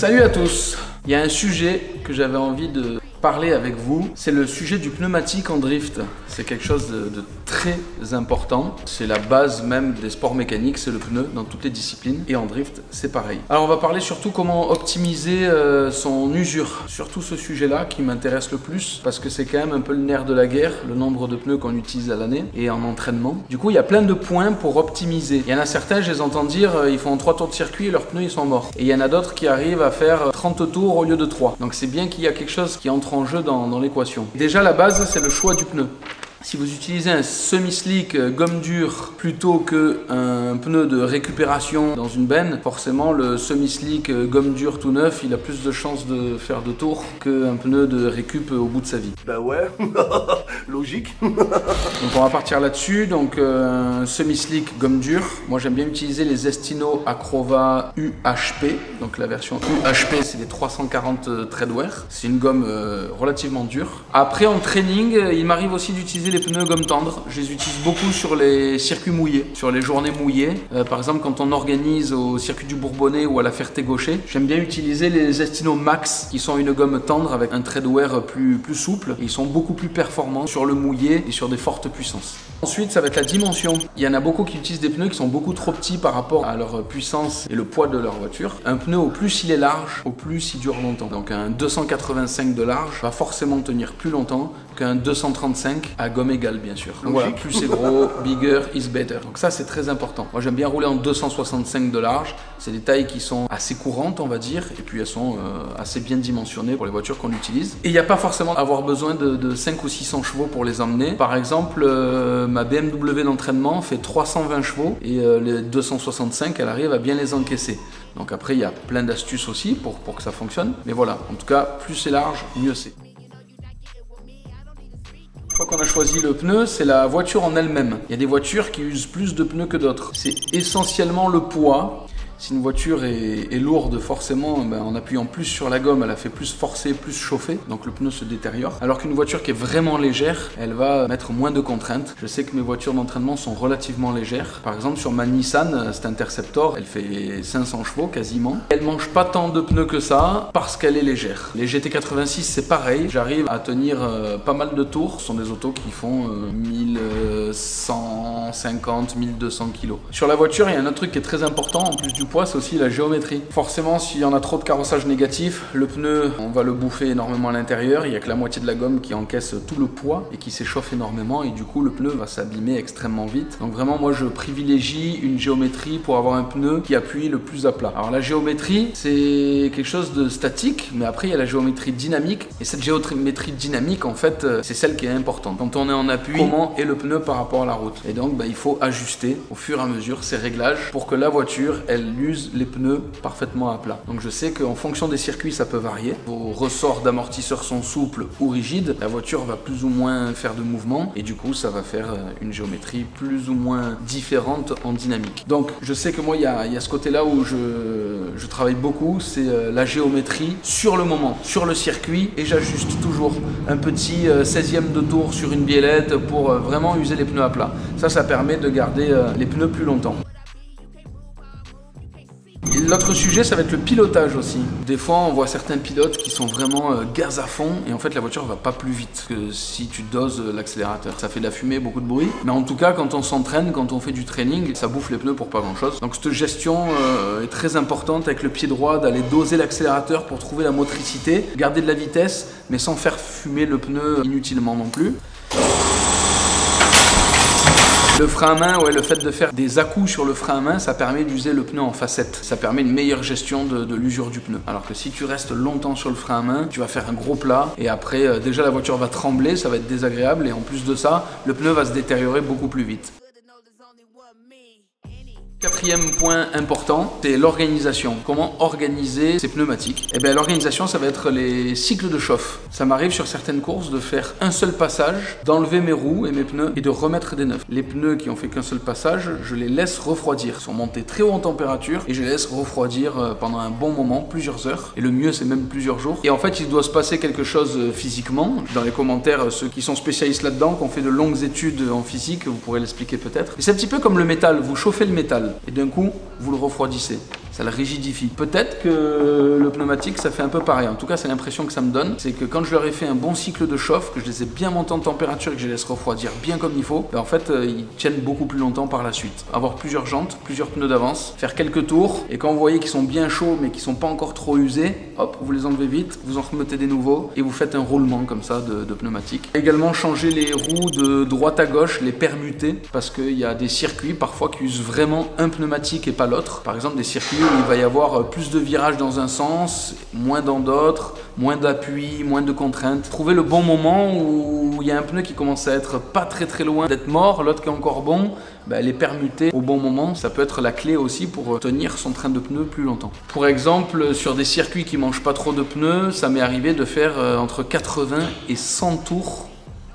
Salut à tous! Il y a un sujet que j'avais envie de parler avec vous, c'est le sujet du pneumatique en drift. C'est quelque chose de très important, c'est la base même des sports mécaniques, c'est le pneu dans toutes les disciplines, et en drift c'est pareil. Alors on va parler surtout comment optimiser son usure, surtout ce sujet-là qui m'intéresse le plus, parce que c'est quand même un peu le nerf de la guerre, le nombre de pneus qu'on utilise à l'année et en entraînement. Du coup il y a plein de points pour optimiser. Il y en a certains, je les entends dire, ils font 3 tours de circuit et leurs pneus ils sont morts. Et il y en a d'autres qui arrivent à faire 30 tours au lieu de 3. Donc c'est bien qu'il y a quelque chose qui entre en jeu dans l'équation. Déjà la base c'est le choix du pneu. Si vous utilisez un semi-slick gomme dure plutôt qu'un pneu de récupération dans une benne, forcément le semi-slick gomme dure tout neuf, il a plus de chances de faire de tours qu'un pneu de récup au bout de sa vie. Bah ouais, logique. Donc on va partir là-dessus. Donc un semi-slick gomme dure. Moi j'aime bien utiliser les Estino Acrova UHP. Donc la version UHP c'est les 340 Treadwear. C'est une gomme relativement dure. Après en training, il m'arrive aussi d'utiliser les pneus gomme tendre. Je les utilise beaucoup sur les circuits mouillés, sur les journées mouillées. Par exemple, quand on organise au circuit du Bourbonnais ou à la Ferté-Gaucher, j'aime bien utiliser les Estino Max, qui sont une gomme tendre avec un treadwear plus souple. Et ils sont beaucoup plus performants sur le mouillé et sur des fortes puissances. Ensuite, ça va être la dimension. Il y en a beaucoup qui utilisent des pneus qui sont beaucoup trop petits par rapport à leur puissance et le poids de leur voiture. Un pneu, au plus il est large, au plus il dure longtemps. Donc un 285 de large va forcément tenir plus longtemps qu'un 235 à gomme égale, bien sûr. Donc voilà, plus c'est gros, bigger is better. Donc ça c'est très important. Moi j'aime bien rouler en 265 de large. C'est des tailles qui sont assez courantes on va dire, et puis elles sont assez bien dimensionnées pour les voitures qu'on utilise. Et il n'y a pas forcément avoir besoin de 5 ou 600 chevaux pour les emmener. Par exemple, ma BMW d'entraînement fait 320 chevaux et les 265 elle arrive à bien les encaisser. Donc après il y a plein d'astuces aussi pour que ça fonctionne. Mais voilà, en tout cas plus c'est large, mieux c'est. Une fois qu'on a choisi le pneu, c'est la voiture en elle-même. Il y a des voitures qui usent plus de pneus que d'autres. C'est essentiellement le poids. Si une voiture est lourde, forcément, en appuyant plus sur la gomme, elle a fait plus forcer, plus chauffer, donc le pneu se détériore. Alors qu'une voiture qui est vraiment légère, elle va mettre moins de contraintes. Je sais que mes voitures d'entraînement sont relativement légères. Par exemple, sur ma Nissan, cette Interceptor, elle fait 500 chevaux quasiment. Elle mange pas tant de pneus que ça parce qu'elle est légère. Les GT86, c'est pareil. J'arrive à tenir pas mal de tours. Ce sont des autos qui font 1150, 1200 kg. Sur la voiture, il y a un autre truc qui est très important en plus du poids, c'est aussi la géométrie. Forcément, s'il y en a trop de carrossage négatif, le pneu, on va le bouffer énormément à l'intérieur. Il n'y a que la moitié de la gomme qui encaisse tout le poids et qui s'échauffe énormément, et du coup, le pneu va s'abîmer extrêmement vite. Donc vraiment, moi, je privilégie une géométrie pour avoir un pneu qui appuie le plus à plat. Alors la géométrie, c'est quelque chose de statique, mais après, il y a la géométrie dynamique. Et cette géométrie dynamique, en fait, c'est celle qui est importante. Quand on est en appui, comment est le pneu par rapport à la route? Et donc, il faut ajuster au fur et à mesure ces réglages pour que la voiture, elle use les pneus parfaitement à plat. Donc je sais qu'en fonction des circuits ça peut varier. Vos ressorts d'amortisseurs sont souples ou rigides, la voiture va plus ou moins faire de mouvement et du coup ça va faire une géométrie plus ou moins différente en dynamique. Donc je sais que moi il y a ce côté là où je travaille beaucoup, c'est la géométrie sur le moment, sur le circuit, et j'ajuste toujours un petit 16e de tour sur une biellette pour vraiment user les pneus à plat. Ça permet de garder les pneus plus longtemps. L'autre sujet, ça va être le pilotage aussi. Des fois, on voit certains pilotes qui sont vraiment gaz à fond et en fait, la voiture va pas plus vite que si tu doses l'accélérateur. Ça fait de la fumée, beaucoup de bruit. Mais en tout cas, quand on s'entraîne, quand on fait du training, ça bouffe les pneus pour pas grand chose. Donc cette gestion est très importante avec le pied droit, d'aller doser l'accélérateur pour trouver la motricité, garder de la vitesse, mais sans faire fumer le pneu inutilement non plus. Le frein à main, ouais, le fait de faire des à-coups sur le frein à main, ça permet d'user le pneu en facette. Ça permet une meilleure gestion de l'usure du pneu. Alors que si tu restes longtemps sur le frein à main, tu vas faire un gros plat et après, déjà la voiture va trembler, ça va être désagréable et en plus de ça, le pneu va se détériorer beaucoup plus vite. Quatrième point important, c'est l'organisation. Comment organiser ces pneumatiques? Eh bien, l'organisation, ça va être les cycles de chauffe. Ça m'arrive sur certaines courses de faire un seul passage, d'enlever mes roues et mes pneus et de remettre des neufs. Les pneus qui ont fait qu'un seul passage, je les laisse refroidir. Ils sont montés très haut en température et je les laisse refroidir pendant un bon moment, plusieurs heures. Et le mieux, c'est même plusieurs jours. Et en fait, il doit se passer quelque chose physiquement. Dans les commentaires, ceux qui sont spécialistes là-dedans, qui ont fait de longues études en physique, vous pourrez l'expliquer peut-être. Et c'est un petit peu comme le métal. Vous chauffez le métal et d'un coup, vous le refroidissez. ça le rigidifie. Peut-être que le pneumatique, ça fait un peu pareil. En tout cas, c'est l'impression que ça me donne. C'est que quand je leur ai fait un bon cycle de chauffe, que je les ai bien montés en température et que je les laisse refroidir bien comme il faut, ben en fait, ils tiennent beaucoup plus longtemps par la suite. Avoir plusieurs jantes, plusieurs pneus d'avance, faire quelques tours, et quand vous voyez qu'ils sont bien chauds mais qu'ils sont pas encore trop usés, hop, vous les enlevez vite, vous en remettez des nouveaux et vous faites un roulement comme ça de pneumatique. Également changer les roues de droite à gauche, les permuter, parce qu'il y a des circuits parfois qui usent vraiment un pneumatique et pas l'autre. Par exemple, des circuits où il va y avoir plus de virages dans un sens, moins dans d'autres, moins d'appui, moins de contraintes. Trouver le bon moment où il y a un pneu qui commence à être pas très loin d'être mort, l'autre qui est encore bon, ben, les permuter au bon moment, ça peut être la clé aussi pour tenir son train de pneus plus longtemps. Pour exemple, sur des circuits qui mangent pas trop de pneus, ça m'est arrivé de faire entre 80 et 100 tours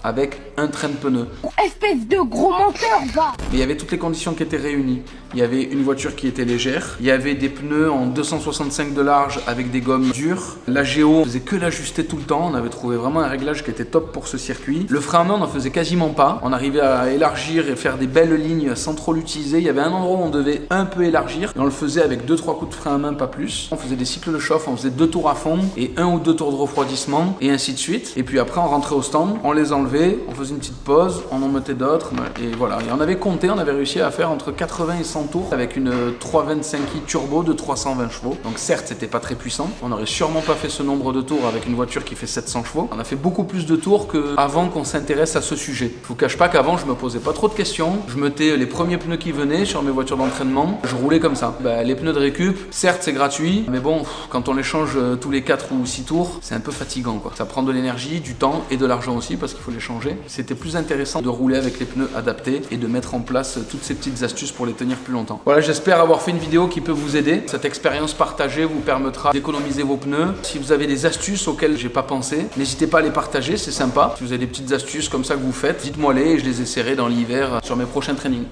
avec un train de pneus. Espèce de gros menteur, va! Mais il y avait toutes les conditions qui étaient réunies. Il y avait une voiture qui était légère, il y avait des pneus en 265 de large avec des gommes dures. La Géo, on faisait que l'ajuster tout le temps, on avait trouvé vraiment un réglage qui était top pour ce circuit. Le frein à main, on n'en faisait quasiment pas. On arrivait à élargir et faire des belles lignes sans trop l'utiliser. Il y avait un endroit où on devait un peu élargir et on le faisait avec 2-3 coups de frein à main, pas plus. On faisait des cycles de chauffe, on faisait 2 tours à fond et 1 ou 2 tours de refroidissement et ainsi de suite. Et puis après, on rentrait au stand, on les enlevait, on faisait une petite pause, on en mettait d'autres et voilà. Et on avait compté, on avait réussi à faire entre 80 et 100 tours avec une 325i turbo de 320 chevaux. Donc certes, c'était pas très puissant. On n'aurait sûrement pas fait ce nombre de tours avec une voiture qui fait 700 chevaux. On a fait beaucoup plus de tours qu'avant qu'on s'intéresse à ce sujet. Je vous cache pas qu'avant, je me posais pas trop de questions. Je mettais les premiers pneus qui venaient sur mes voitures d'entraînement. Je roulais comme ça. Bah, les pneus de récup, certes, c'est gratuit, mais bon, quand on les change tous les 4 ou 6 tours, c'est un peu fatigant, quoi. Ça prend de l'énergie, du temps et de l'argent aussi parce qu'il faut les changer. C'était plus intéressant de rouler avec les pneus adaptés et de mettre en place toutes ces petites astuces pour les tenir plus longtemps. Voilà, j'espère avoir fait une vidéo qui peut vous aider. Cette expérience partagée vous permettra d'économiser vos pneus. Si vous avez des astuces auxquelles j'ai pas pensé, n'hésitez pas à les partager, c'est sympa. Si vous avez des petites astuces comme ça que vous faites, dites-moi les et je les essaierai dans l'hiver sur mes prochains trainings.